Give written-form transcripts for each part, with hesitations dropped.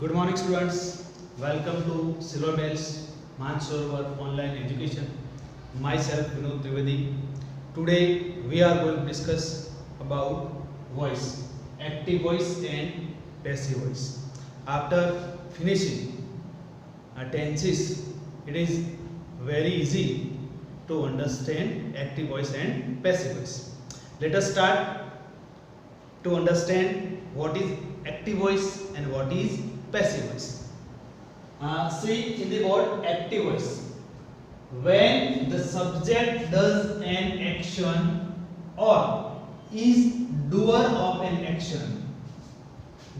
Good morning, students. Welcome to Silver Bells Mansarovar Online Education. Myself, Vinod Trivedi. Today, we are going to discuss about voice, active voice and passive voice. After finishing tenses, it is very easy to understand active voice and passive voice. Let us start to understand what is active voice and what is passive voice. See in the word active voice, when the subject does an action or is doer of an action,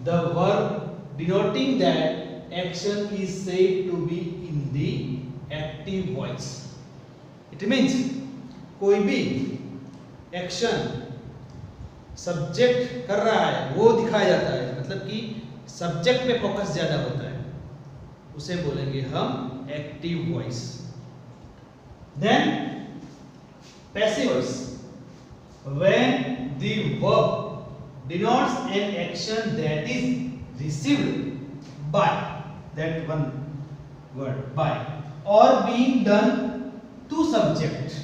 the verb denoting that action is said to be in the active voice. It means कोई भी action subject कर रहा है वो दिखाया जाता है, मतलब कि सब्जेक्ट पे फोकस ज्यादा होता है, उसे बोलेंगे हम active voice. Then passive voice, when the verb denotes an action that is received by, that one word by, or being done to subject,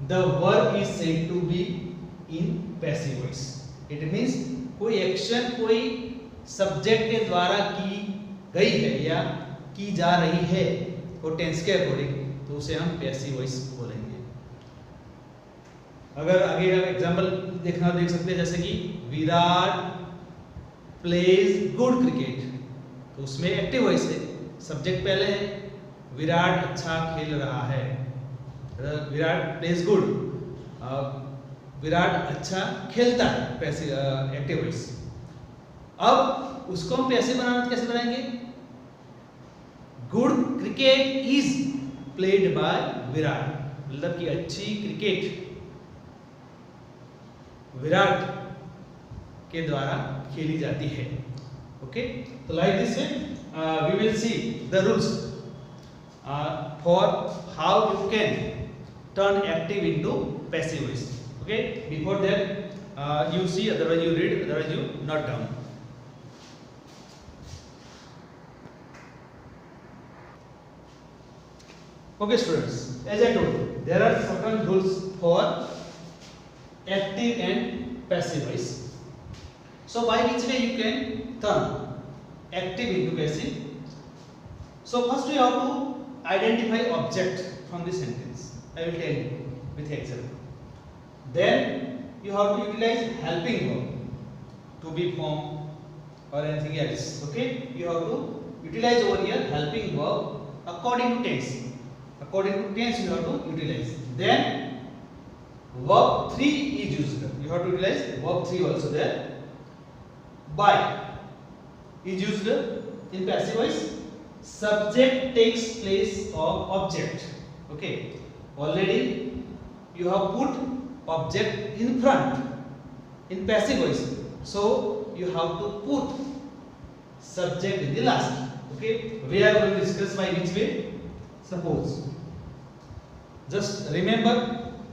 the verb is said to be in passive voice. It means कोई action कोई subject के द्वारा की गई है या की जा रही है वो टेंस के अकॉर्डिंग, तो उसे हम पैसिव वॉइस बोलेंगे. अगर आगे का एग्जांपल देखना देख सकते हैं, जैसे कि विराट प्लेज गुड क्रिकेट, तो उसमें एक्टिव वॉइस है, सब्जेक्ट पहले है, विराट अच्छा खेल रहा है, विराट प्लेज गुड, विराट अच्छा खेलता है, पैसिव एक्टिव वॉइस. अब उसको हम पैसिव बनाना कैसे बनाएंगे? Good cricket is played by Virat, मतलब कि अच्छी क्रिकेट विराट के द्वारा खेली जाती है. ओके, तो like this way we will see the rules for how you can turn active into passive voice. Okay, before that you see, otherwise you read, otherwise you note down. Okay students, as I told you, there are certain rules for active and passive voice. So by which way you can turn active into passive? So first we have to identify object from the sentence. I will tell you with example. Then you have to utilize helping verb to be formed or anything else. Okay, you have to utilize over here helping verb according to tense. According to tense you have to utilize. Then verb 3 is used. You have to utilize verb 3 also there. By is used in passive voice. Subject takes place of object. Okay, already you have put object in front in passive voice, so you have to put subject in the last. Okay, we are going to discuss by which way. Suppose, just remember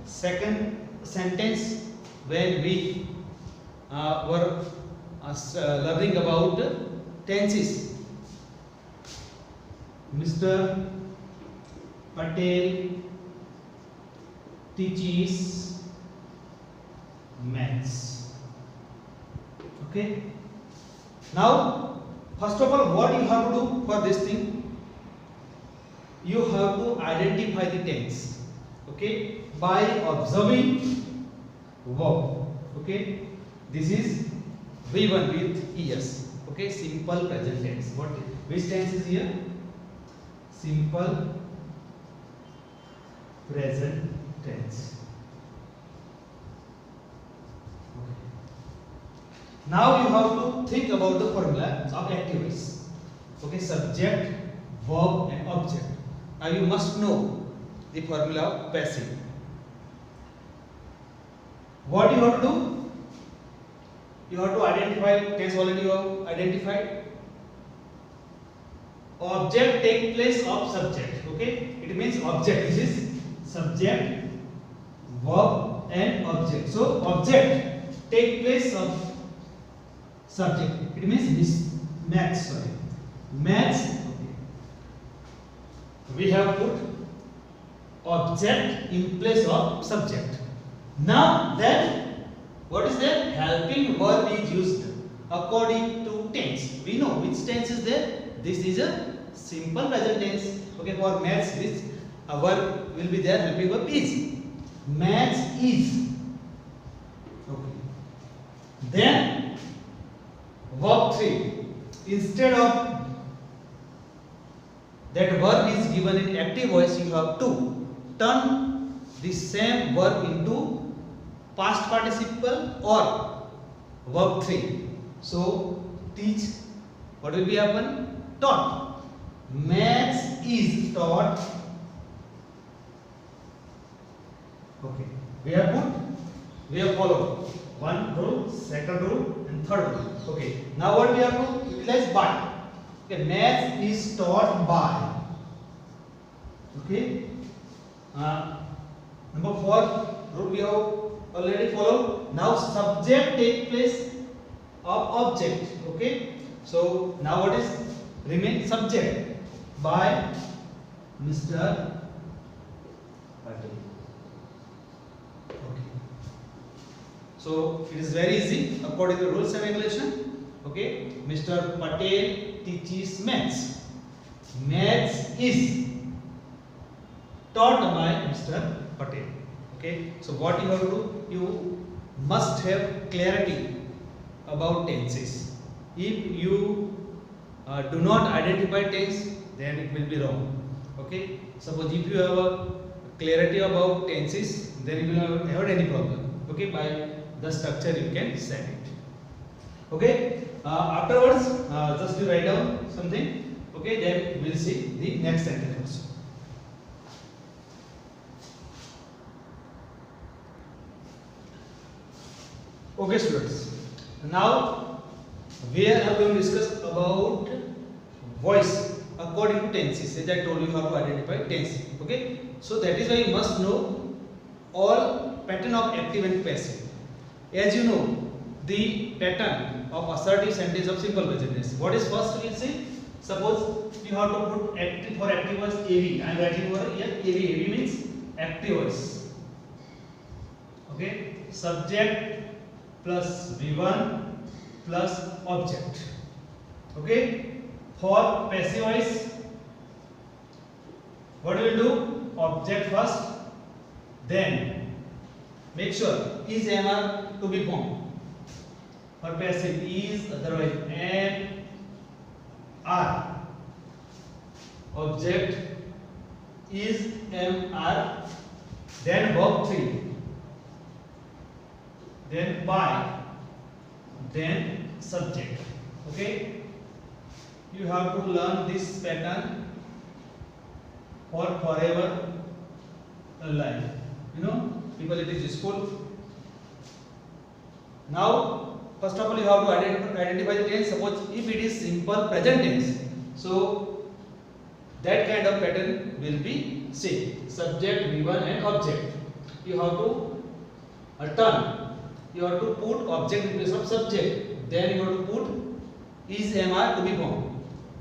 second sentence when we were learning about tenses. Mr. Patel teaches maths. Okay, now first of all what you have to do for this thing, you have to identify the tense. Okay, by observing verb. Okay, this is V1 with ES. Okay, simple present tense. Which tense is here? Simple present tense. Okay. Now you have to think about the formula of active voice. Okay, subject, verb and object. Now you must know the formula of passive. What you have to do? You have to identify tense. Already you have identified. Object take place of subject. Okay, it means object. This is subject, verb and object. So object take place of subject. It means match. Sorry, match. Okay. We have put object in place of subject. Now then, what is there? Helping verb is used according to tense. We know which tense is there. This is a simple present tense. Okay, for match this a verb will be there. Helping verb is. Match is. Okay. Then verb 3. Instead of that verb is given in active voice, you have to turn the same verb into past participle or verb 3. So teach. What will be happen? Taught. Maths is taught. Okay. We have followed one rule, second rule, and third rule. Okay. Now what we have to utilize by. Okay. Maths is taught by. Okay. Number 4 rule we have already followed. Now subject take place of object. Okay. So now what is remain? Subject by Mr. Patel. Okay. So it is very easy according to rules and regulation. Okay. Mr. Patel teaches maths. Maths is taught by Mr. Patel. Okay. So what you have to do? You must have clarity about tenses. If you do not identify tense, then it will be wrong. Okay. Suppose if you have a clarity about tenses, then you will not have any problem. Okay. By the structure you can set it. Okay. Afterwards, just you write down something. Okay. Then we will see the next sentence also. Okay, students. Now we are going to discuss about voice according to tenses. As I told you how to identify tense. Okay. So that is why you must know all pattern of active and passive. As you know, the pattern of assertive sentence of simple present tense. What is first? We will see. Suppose you have to put active for active voice AV. I am writing over here AV. AV means active voice. Okay. Subject plus V1 plus object. Okay. For passive voice, what we will do? Object first, then make sure is MR to be formed. For passive is, otherwise N R. Object is MR, then verb 3, then by, then subject. Okay. You have to learn this pattern for forever life. You know, because it is useful. Now, first of all, you have to identify the tense. Suppose if it is simple present tense, so that kind of pattern will be same. Subject, V1 and object. You have to turn. You have to put object in place of subject. Then you have to put is MR to be formed.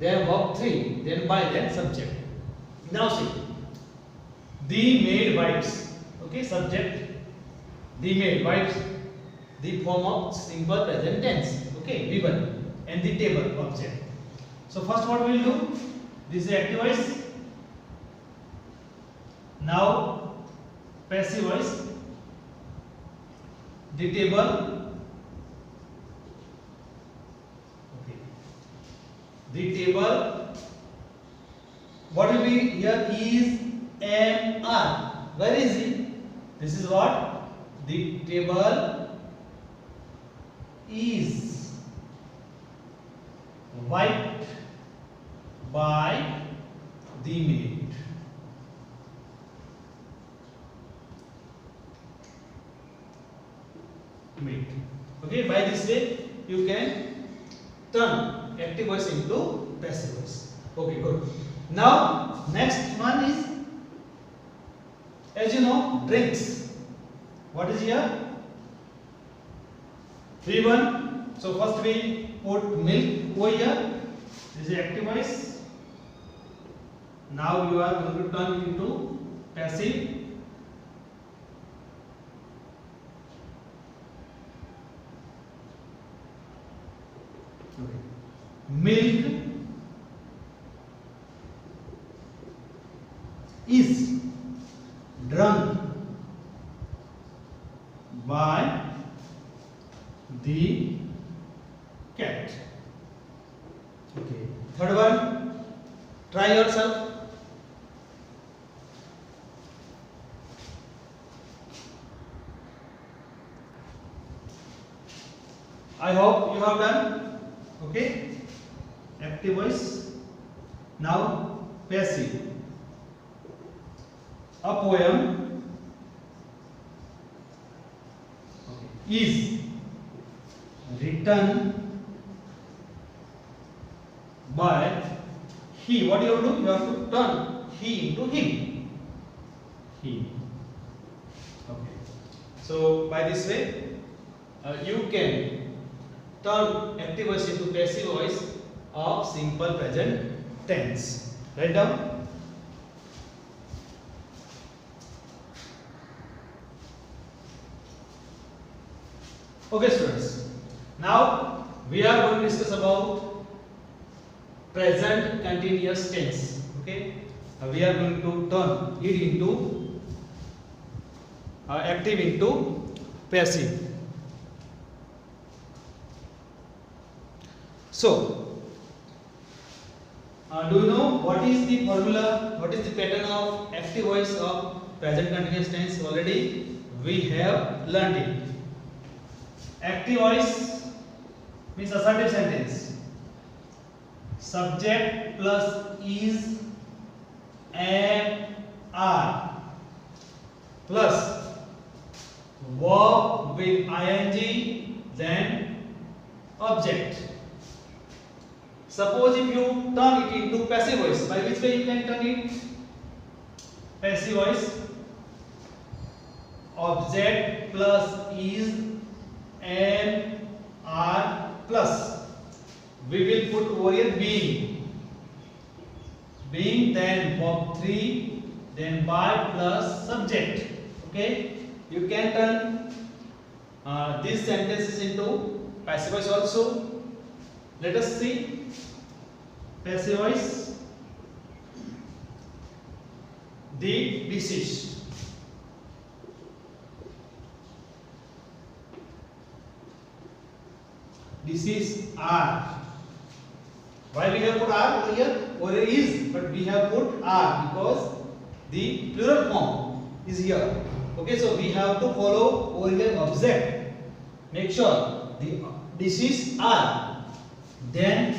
Then verb 3, then by, then subject. Now see, the maid wipes. Okay, subject. The maid wipes. The form of simple present tense. Okay, V1 and the table object. So first what we will do? This is active voice. Now passive voice. The table. The table, what will be here is MR. Where is it? This is what? The table is wiped by the maid. Okay, by this way you can turn active voice into passive voice. Okay, good. Now next one is, as you know, drinks. What is here? V1 So first we put milk over here. This is active voice. Now you are going to turn it into passive. Okay. Milk is drunk by the cat. Okay. Third one, try yourself. I hope you have done. Okay. Active voice. Now passive. A poem is written by he. What do you do? You have to turn he into him. He. Okay. So by this way, you can turn active voice into passive voice of simple present tense. Write down. Okay, students. Now we are going to discuss about present continuous tense. Okay. We are going to turn it into active into passive. So, do you know what is the formula? What is the pattern of active voice of present continuous tense? Already we have learned it. Active voice means assertive sentence. Subject plus is, am, are plus verb with ing, then object. Suppose if you turn it into passive voice, by which way you can turn it? Passive voice. Object plus is, am, are plus we will put over here being, then verb 3, then by plus subject. Okay, you can turn these sentences into passive voice also. Let us see passive voice. The deceased. This is are. Why we have put are over here? Over here is, but we have put are because the plural form is here. Okay, so we have to follow over here object. Make sure the deceased are. Then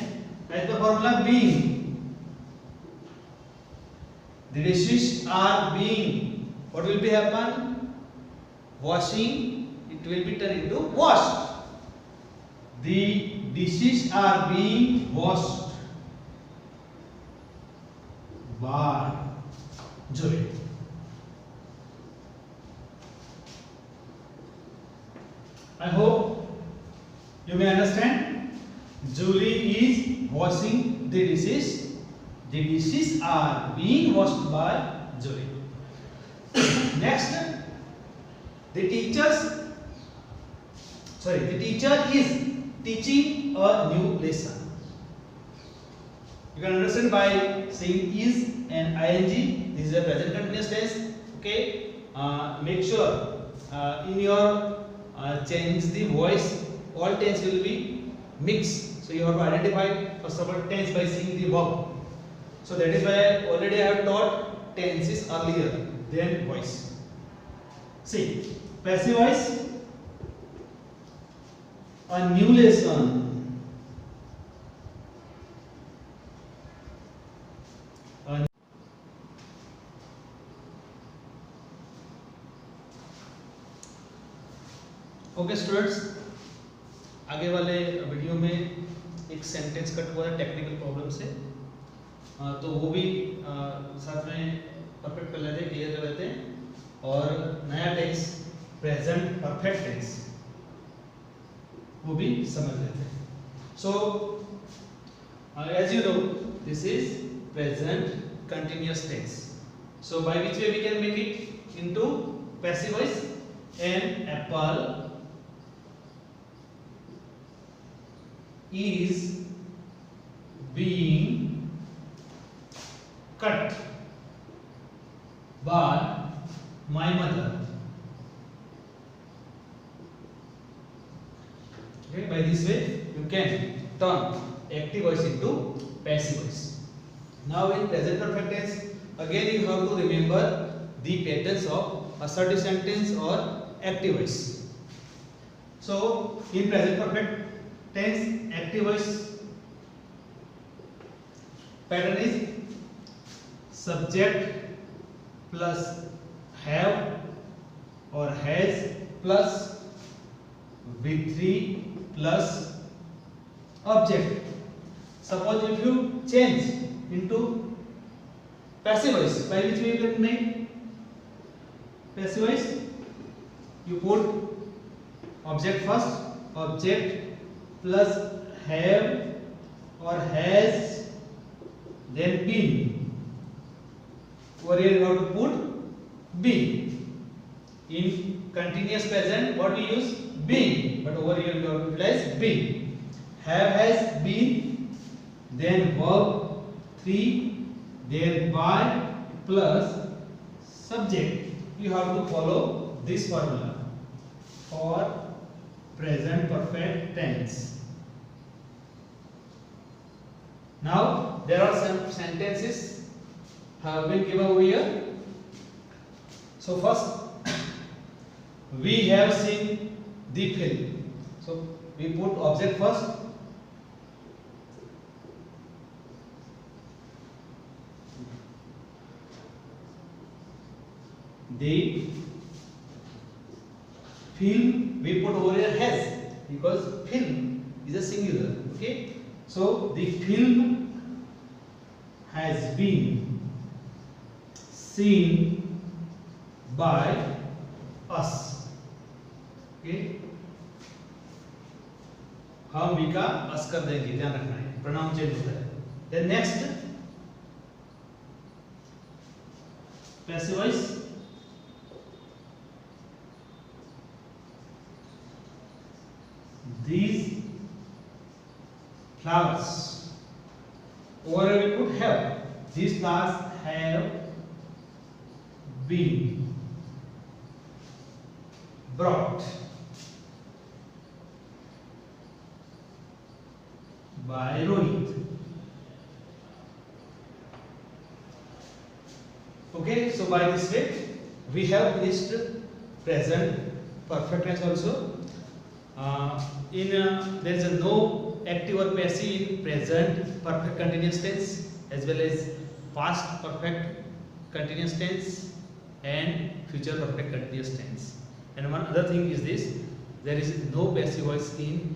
as the formula being. The deceased are being. What will be happen? Washing. It will be turned into washed. The dishes are being washed by Joey. I hope you may understand. Julie is washing the dishes. The dishes are being washed by Julie. Next, the teacher is teaching a new lesson. You can understand by saying is and ing. This is a present continuous tense. Okay. Make sure in your change the voice. All tense will be mixed. So you have to identify first of all tense by seeing the verb. So that is why already I have taught tenses earlier than voice. See, passive voice. A new lesson. Okay students, आगे वाले video में एक sentence cut हुआ है technical problem से, तो वो भी साथ में परफेक्ट कर लेते हैं, क्लियर कर लेते हैं। और नया टेंस प्रेजेंट परफेक्ट टेंस, वो भी समझ लेते हैं. So as you know, this is present continuous tense. So by which way we can make it into passive voice? An apple is being cut by my mother. Okay, by this way you can turn active voice into passive voice. Now in present perfect tense, again you have to remember the patterns of assertive sentence or active voice. So in present perfect tense, active voice pattern is subject plus have or has plus V3 plus object. Suppose if you change into passive voice, by which way you can make passive voice? You put object first, object plus have or has, then been. Over here you have to put been. In continuous present, what we use? Been. But over here you have to utilize been. Have, has, been, then verb 3, then by plus subject. You have to follow this formula for present perfect tense. Now there are some sentences have been given over here. So first we have seen the film. So we put object first. The film we put over here has, because film is a singular. Okay, so the film has been seen by us. Okay, हम भी का अस कर देंगे, ध्यान रखना है, pronoun change होता है. Then next passive voice. These flowers, over here we put have. These flowers have been brought by Rohit. Okay, so by this way we have finished present perfect tense also. There is no active or passive in present perfect continuous tense, as well as past perfect continuous tense and future perfect continuous tense. And one other thing is this: there is no passive voice in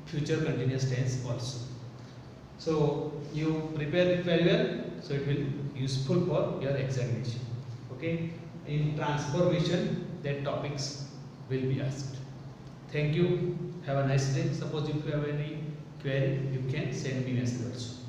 future continuous tense also. So you prepare it very well, so it will be useful for your examination. Okay, in transformation that topics will be asked. Thank you. Have a nice day. Suppose if you have any query, you can send me message also.